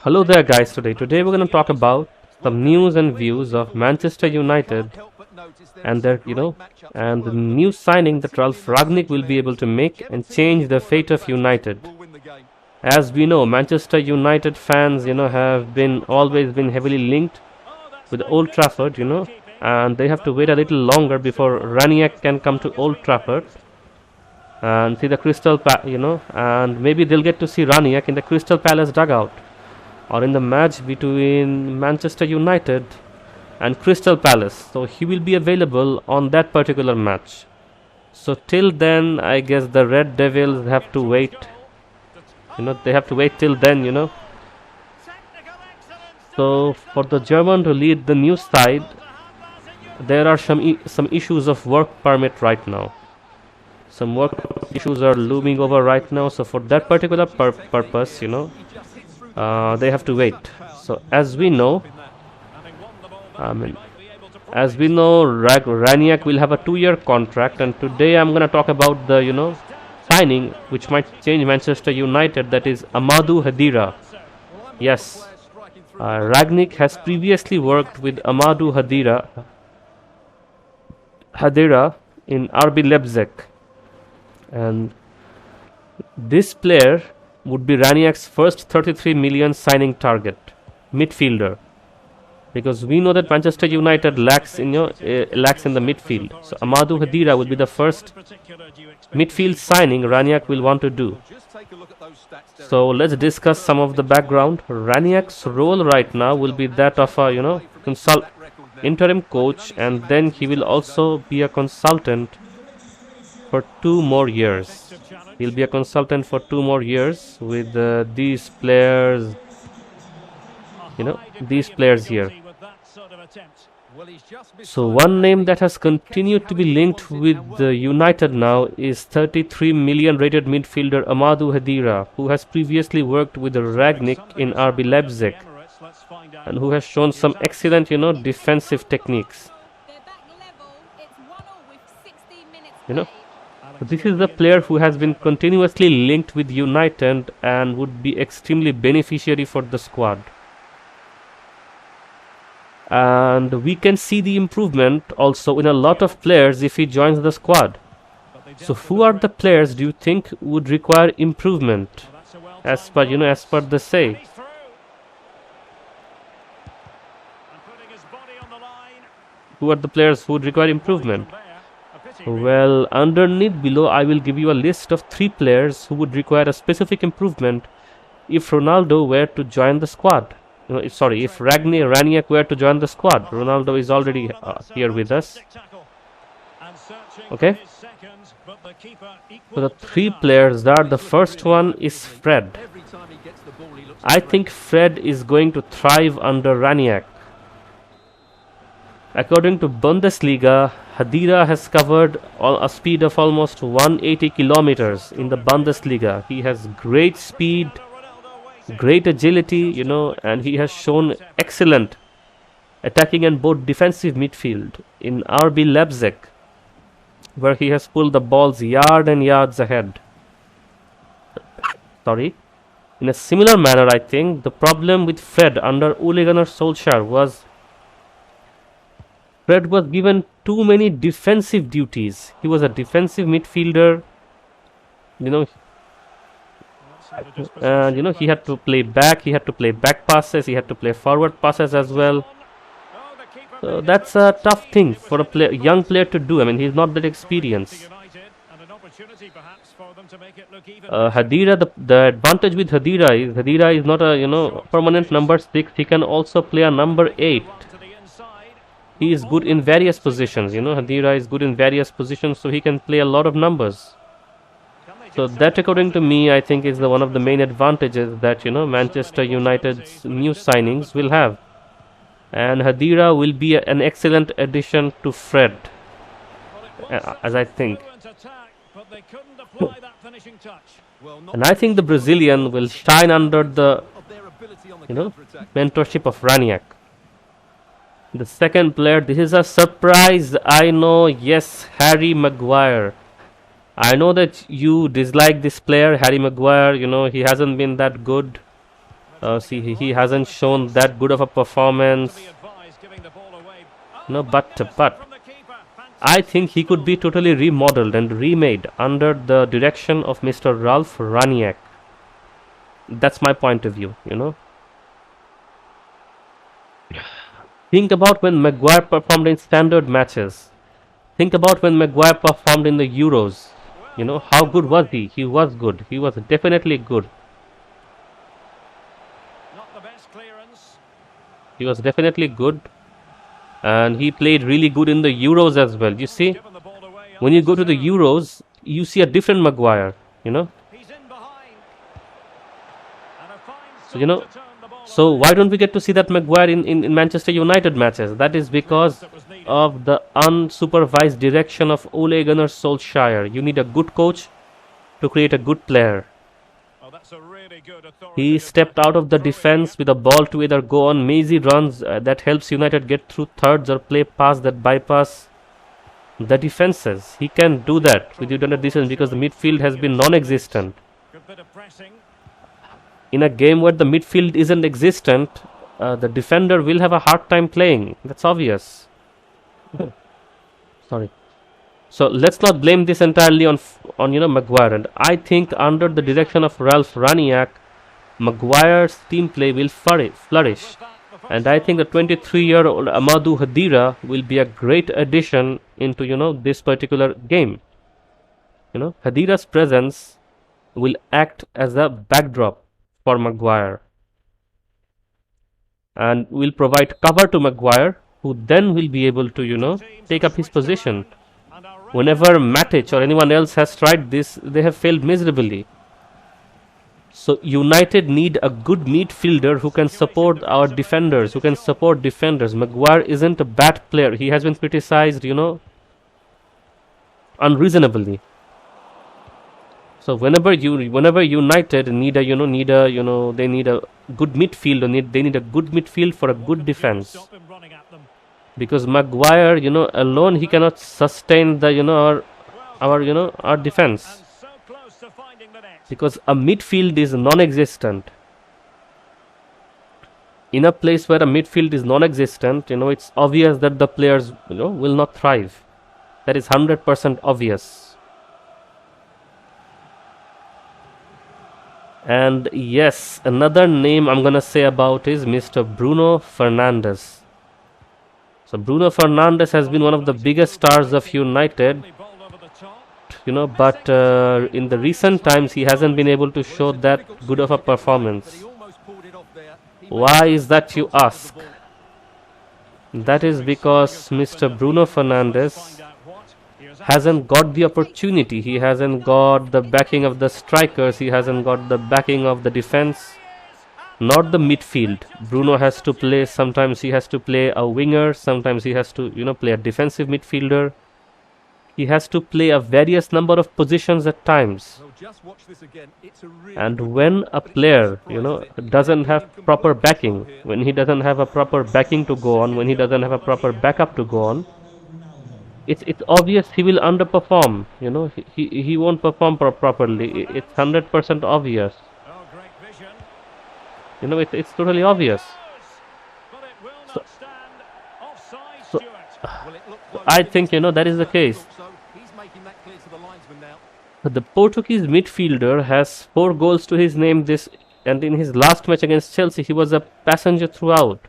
Hello there, guys. Today we're going to talk about some news and views of Manchester United and and the new signing that Ralf Ragnick will be able to make and change the fate of United. As we know, Manchester United fans, have been always been heavily linked with Old Trafford, and they have to wait a little longer before Raniak can come to Old Trafford and see the and maybe they'll get to see Raniak in the Crystal Palace dugout or in the match between Manchester United and Crystal Palace. So he will be available on that particular match. So till then, I guess the Red Devils have to wait. They have to wait till then. So for the German to lead the new side, there are some issues of work permit right now. Some work issues are looming over right now. So for that particular purpose, they have to wait. So as we know, Raniak will have a 2-year contract, and today I'm going to talk about the signing which might change Manchester United. That is Amadou Hadira. Yes, Ragnick has previously worked with Amadou Hadira in RB Leipzig, and this player would be Raniak's first 33 million signing target, midfielder, because we know that Manchester United lacks in the midfield. So Amadou Hadira will be the first midfield signing Raniak will want to do. So let's discuss some of the background. Raniak's role right now will be that of a interim coach, and then he will also be a consultant for 2 more years. He'll be a consultant for 2 more years with these players, these players here. So one name that has continued to be linked with the United now is 33 million rated midfielder Amadou Hadira, who has previously worked with Ragnick in RB Leipzig and who has shown some excellent, defensive techniques. This is the player who has been continuously linked with United and would be extremely beneficiary for the squad. And we can see the improvement also in a lot of players if he joins the squad. So who are the players do you think would require improvement as per the say? Who are the players who would require improvement? Well, underneath below I will give you a list of 3 players who would require a specific improvement if Ronaldo were to join the squad. If Raniak were to join the squad. Ronaldo is already here with us. Okay. So the 3 players are, the first one is Fred. I think Fred is going to thrive under Raniak. According to Bundesliga, Hadira has covered a speed of almost 180 kilometers in the Bundesliga. He has great speed, great agility, and he has shown excellent attacking and both defensive midfield in RB Leipzig, where he has pulled the balls yard and yards ahead. In a similar manner, I think the problem with Fred under Ole Gunnar Solskjaer was Fred was given too many defensive duties. He was a defensive midfielder, and he had to play back, he had to play back passes, he had to play forward passes as well. So that's a tough thing for a young player to do. I mean, he's not that experienced. Hadira, the advantage with Hadira is not a permanent number 6. He can also play a number 8. He is good in various positions. Hadira is good in various positions, so he can play a lot of numbers. So that, according to me, I think is one of the main advantages that Manchester United's new signings will have. And Hadira will be an excellent addition to Fred, as I think. And I think the Brazilian will shine under the mentorship of Raniak. The second player, this is a surprise, I know. Yes, Harry Maguire. I know that you dislike this player, Harry Maguire. He hasn't been that good. See, he hasn't shown that good of a performance. No, but I think he could be totally remodeled and remade under the direction of Mr. Ralf Rangnick. That's my point of view, you know. Think about when Maguire performed in standard matches. Think about when Maguire performed in the Euros. You know, how good was he? He was good. He was definitely good. He was definitely good. And he played really good in the Euros as well. You see, when you go to the Euros, you see a different Maguire, you know. So, you know, so why don't we get to see that Maguire in Manchester United matches? That is because of the unsupervised direction of Ole Gunnar Solskjaer. You need a good coach to create a good player. He stepped out of the defense with a ball to either go on mazy runs that helps United get through thirds or play pass that bypass the defenses. He can do that with United defense because the midfield has been non-existent. In a game where the midfield isn't existent, the defender will have a hard time playing. That's obvious. Sorry. So let's not blame this entirely on Maguire. And I think under the direction of Ralf Rangnick, Maguire's team play will flourish. And I think the 23-year-old Amadou Khedira will be a great addition into this particular game. Khedira's presence will act as a backdrop for Maguire and will provide cover to Maguire, who then will be able to take up his position. Whenever Matic or anyone else has tried this, they have failed miserably. So United need a good midfielder who can support our defenders, who can support defenders. Maguire isn't a bad player. He has been criticized, unreasonably. So whenever United need a they need a good midfield, they need a good midfield for a good defense. Because Maguire, alone he cannot sustain the our defense. Because a midfield is non-existent. In a place where a midfield is non-existent, it's obvious that the players will not thrive. That is 100% obvious. And yes, another name I'm gonna say about is Mr. Bruno Fernandes. So Bruno Fernandes has been one of the biggest stars of United, but in the recent times he hasn't been able to show that good of a performance. Why is that, you ask? That is because Mr. Bruno Fernandes hasn't got the opportunity. He hasn't got the backing of the strikers. He hasn't got the backing of the defense, not the midfield. Bruno has to play, sometimes he has to play a winger, sometimes he has to play a defensive midfielder. He has to play a various number of positions at times. And when a player doesn't have proper backing, when he doesn't have a proper backing to go on, when he doesn't have a proper backup to go on, it's obvious he will underperform. He won't perform properly. It's 100% obvious. It's totally obvious. So I think that is the case. The Portuguese midfielder has 4 goals to his name and in his last match against Chelsea he was a passenger throughout.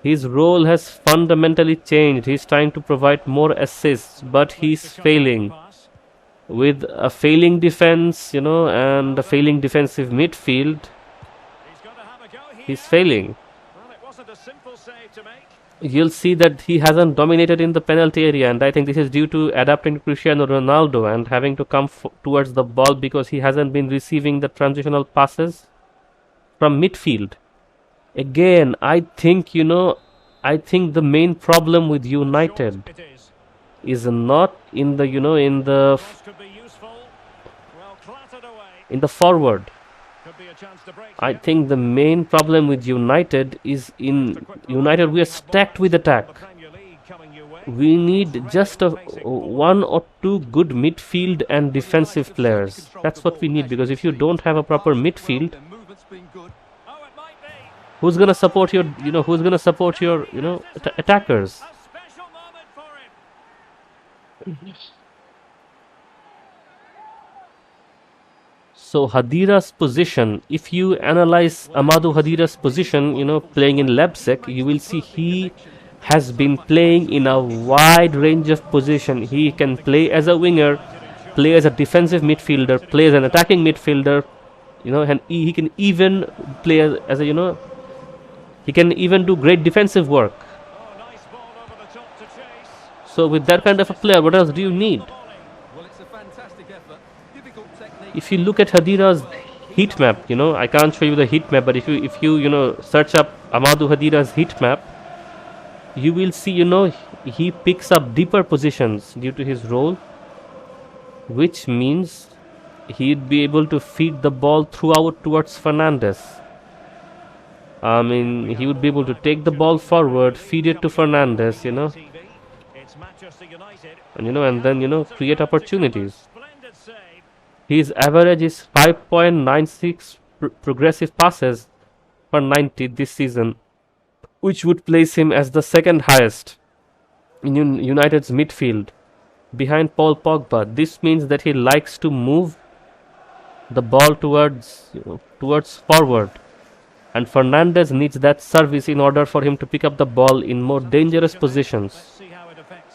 His role has fundamentally changed. He's trying to provide more assists, but he's failing. With a failing defense, and a failing defensive midfield, he's failing. You'll see that he hasn't dominated in the penalty area, and I think this is due to adapting to Cristiano Ronaldo and having to come towards the ball because he hasn't been receiving the transitional passes from midfield. Again, I think the main problem with United is not in the in the forward. I think the main problem with United is in United we are stacked with attack. We need just 1 or 2 good midfield and defensive players. That's what we need, because if you don't have a proper midfield, Who's gonna support your, who's gonna support your, attackers? So Hadira's position, if you analyze Amadou Hadira's position, playing in Leipzig, you will see he has been playing in a wide range of position. He can play as a winger, play as a defensive midfielder, play as an attacking midfielder, and he can even play as a, he can even do great defensive work. So with that kind of a player, what else do you need? If you look at Hadira's heat map, I can't show you the heat map, but if you search up Amadou Hadira's heat map, you will see, he picks up deeper positions due to his role, which means he'd be able to feed the ball throughout towards Fernandes. I mean, he would be able to take the ball forward, feed it to Fernandes, and then, create opportunities. His average is 5.96 progressive passes per 90 this season, which would place him as the second highest in United's midfield, behind Paul Pogba. This means that he likes to move the ball towards forward, and Fernandes needs that service in order for him to pick up the ball in more dangerous positions,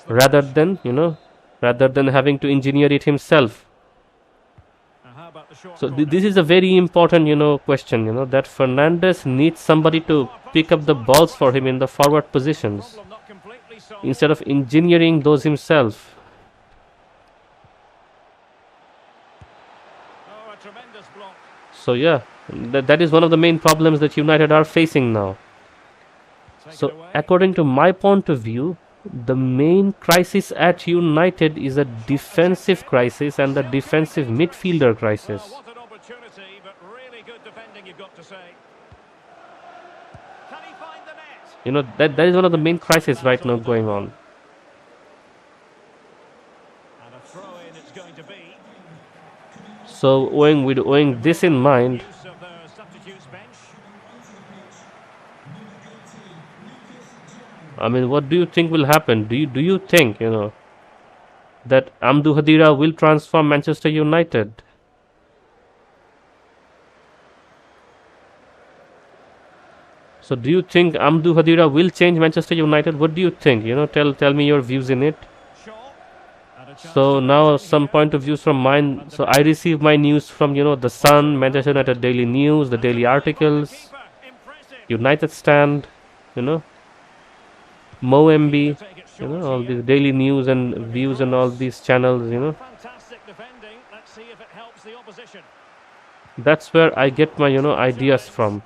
rather than having to engineer it himself. So this is a very important question, that Fernandes needs somebody to pick up the balls for him in the forward positions instead of engineering those himself. So yeah, that is one of the main problems that United are facing now. So according to my point of view, the main crisis at United is a defensive crisis and the defensive midfielder crisis. That is one of the main crises right now going on. So owing this in mind, I mean, what do you think will happen? Do you think, that Amadou Hadira will transform Manchester United? So do you think Amadou Hadira will change Manchester United? What do you think? Tell me your views in it. So now some point of views from mine. So I receive my news from, The Sun, Manchester United Daily News, the daily articles, United Stand, MoMB, all these daily news and views and all these channels, That's where I get my, ideas from,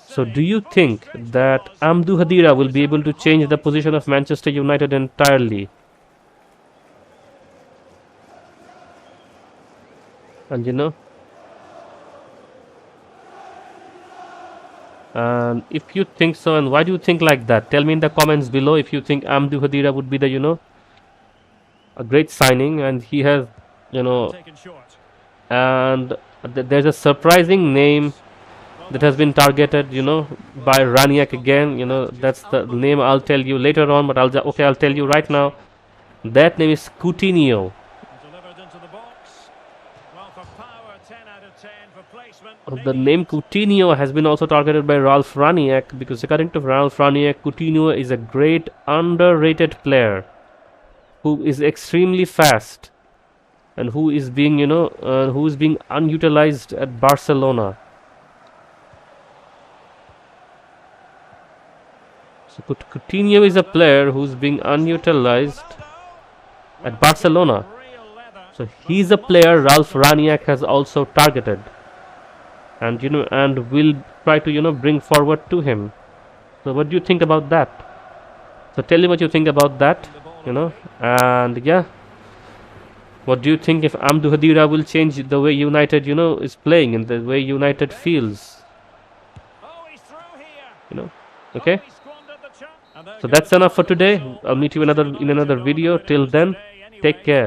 So do you think that Amadou Hadira will be able to change the position of Manchester United entirely? And and if you think so, and why do you think like that? Tell me in the comments below if you think Amadou Hadira would be the, a great signing, and he has, and there's a surprising name that has been targeted, by Raniak again. That's the name I'll tell you later on, but I'll tell you right now. That name is Coutinho. The name Coutinho has been also targeted by Ralf Raniak, because according to Ralf Raniak, Coutinho is a great underrated player who is extremely fast and who is being unutilized at Barcelona. So Coutinho is a player who's being unutilized at Barcelona. So he's a player Ralf Raniak has also targeted, and and will try to bring forward to him. So what do you think about that? So tell me what you think about that, and yeah, what do you think if Amadou Hadira will change the way United is playing and the way United feels? Okay, so that's enough for today. I'll meet you in another video. Till then, take care.